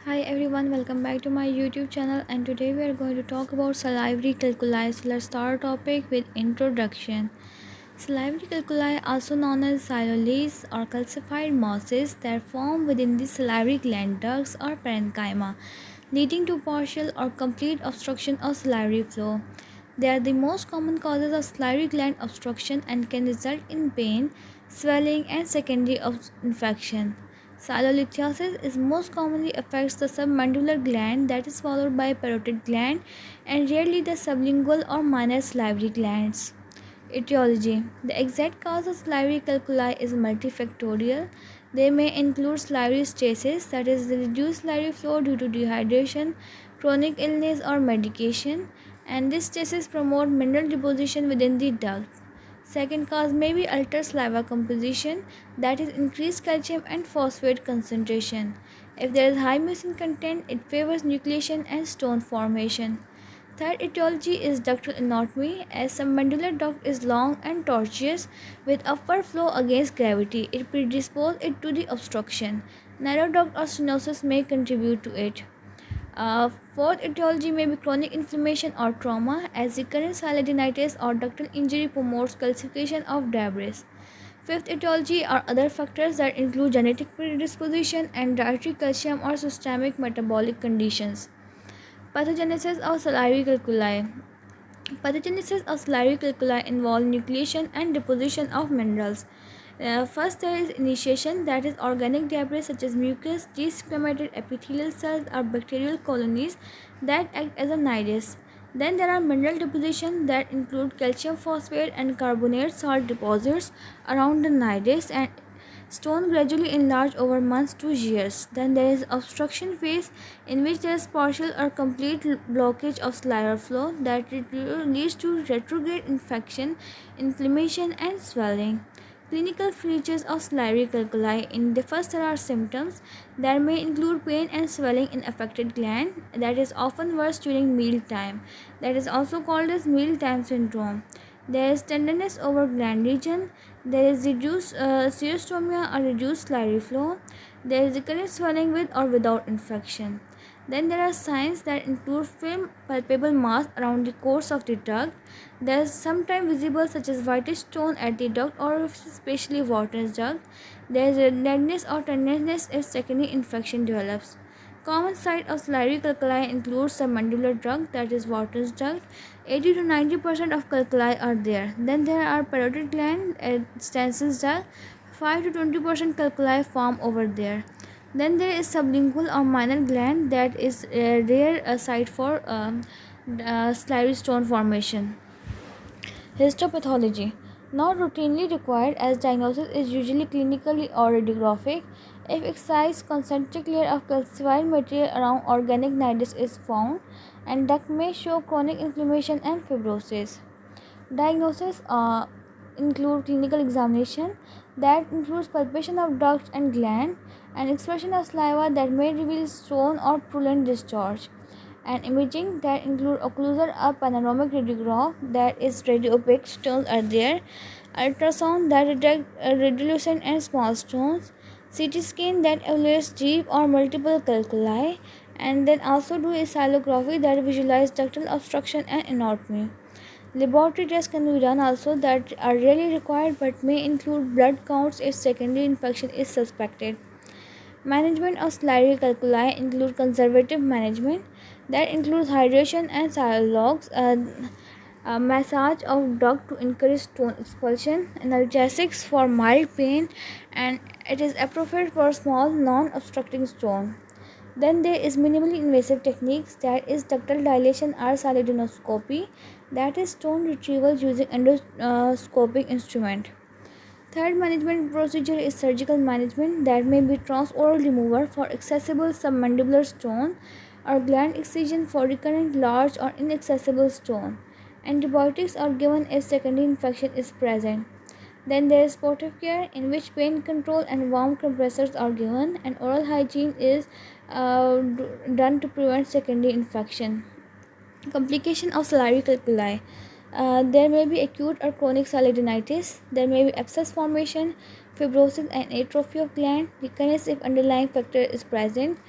Hi everyone, welcome back to my YouTube channel, and today we are going to talk about salivary calculi. So let's start our topic with introduction. Salivary calculi, also known as siloles or calcified mosses that form within the salivary gland ducts or parenchyma, leading to partial or complete obstruction of salivary flow. They are the most common causes of salivary gland obstruction and can result in pain, swelling, and secondary infection. Silolithiasis is most commonly affects the submandibular gland, that is followed by parotid gland, and rarely the sublingual or minor salivary glands. Etiology: the exact cause of salivary calculi is multifactorial. They may include salivary stasis, that is, the reduced salivary flow due to dehydration, chronic illness, or medication, and this stasis promote mineral deposition within the duct. Second cause may be altered saliva composition, that is, increased calcium and phosphate concentration. If there is high mucin content, it favors nucleation and stone formation. Third etiology is ductal anatomy, as submandibular duct is long and tortuous with upward flow against gravity. It predisposes it to the obstruction. Narrow duct or stenosis may contribute to it. Fourth etiology may be chronic inflammation or trauma, as recurrent silodinitis or ductal injury promotes calcification of debris. Fifth etiology are other factors that include genetic predisposition and dietary calcium or systemic metabolic conditions. Pathogenesis of salivary calculi. Pathogenesis of salivary calculi involve nucleation and deposition of minerals. First, there is initiation, that is, organic debris such as mucus, desquamated epithelial cells, or bacterial colonies that act as a nidus. Then there are mineral deposition that include calcium phosphate and carbonate salt deposits around the nidus, and stone gradually enlarge over months to years. Then there is obstruction phase, in which there is partial or complete blockage of saliva flow that leads to retrograde infection, inflammation, and swelling. Clinical features of salivary calculi. In the first, there are symptoms that may include pain and swelling in affected gland, that is often worse during meal time. That is also called as mealtime syndrome. There is tenderness over gland region. There is reduced serostomia or reduced salivary flow. There is recurrent swelling with or without infection. Then there are signs that include firm palpable mass around the course of the duct. There is sometimes visible such as whitish stone at the duct or especially Wharton's duct. There is redness or tenderness if secondary infection develops. Common site of salivary calculi includes submandibular duct, that is Wharton's duct. 80 to 90% of calculi are there. Then there are parotid gland at Stensen's duct. 5 to 20% calculi form over there. Then there is sublingual or minor gland, that is a rare site for salivary stone formation. Histopathology, not routinely required, as diagnosis is usually clinically or radiographic. If excised concentric layer of calcified material around organic nidus is found, and duct may show chronic inflammation and fibrosis. Diagnosis include clinical examination that includes palpation of duct and gland, and expression of saliva that may reveal stone or purulent discharge, and imaging that include occlusal or panoramic radiograph, that is radiopaque stones are there, ultrasound that detect radiolucent and small stones, CT scan that evaluates deep or multiple calculi, and then also do oscillography that visualize ductal obstruction and anatomy. Laboratory tests can be done also that are rarely required but may include blood counts if secondary infection is suspected. Management of salivary calculi include conservative management that includes hydration and logs, massage of duct to encourage stone expulsion, analgesics for mild pain, and it is appropriate for small non-obstructing stone. Then there is minimally invasive techniques, that is ductal dilation or salidonoscopy, that is stone retrieval using endoscopic instrument. Third management procedure is surgical management, that may be transoral removal for accessible submandibular stone or gland excision for recurrent large or inaccessible stone. Antibiotics are given if secondary infection is present. Then there is supportive care, in which pain control and warm compressors are given, and oral hygiene is done to prevent secondary infection. Complication of salivary calculi. There may be acute or chronic silodinitis. There may be abscess formation, fibrosis, and atrophy of gland. Recurrence if underlying factor is present.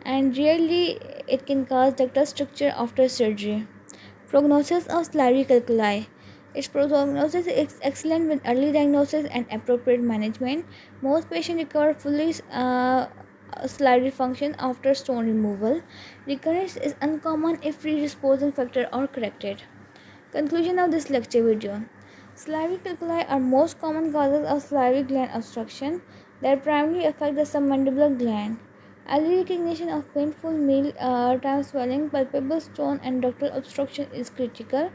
and rarely it can cause ductal structure after surgery. Prognosis of salivary calculi. Its prognosis is excellent with early diagnosis and appropriate management. Most patients recover fully salivary function after stone removal. Recurrence is uncommon if predisposing factors are corrected. Conclusion of this lecture video. Salivary calculi are most common causes of salivary gland obstruction that primarily affect the submandibular gland. Early recognition of painful meal-time swelling, palpable stone, and ductal obstruction is critical.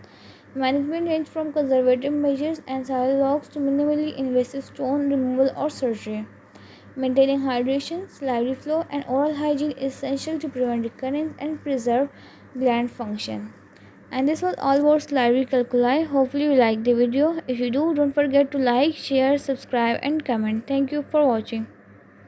Management range from conservative measures and dialogues to minimally invasive stone removal or surgery. Maintaining hydration, salivary flow, and oral hygiene is essential to prevent recurrence and preserve gland function. And this was all about salivary calculi. Hopefully you liked the video. If you do, don't forget to like, share, subscribe and comment. Thank you for watching.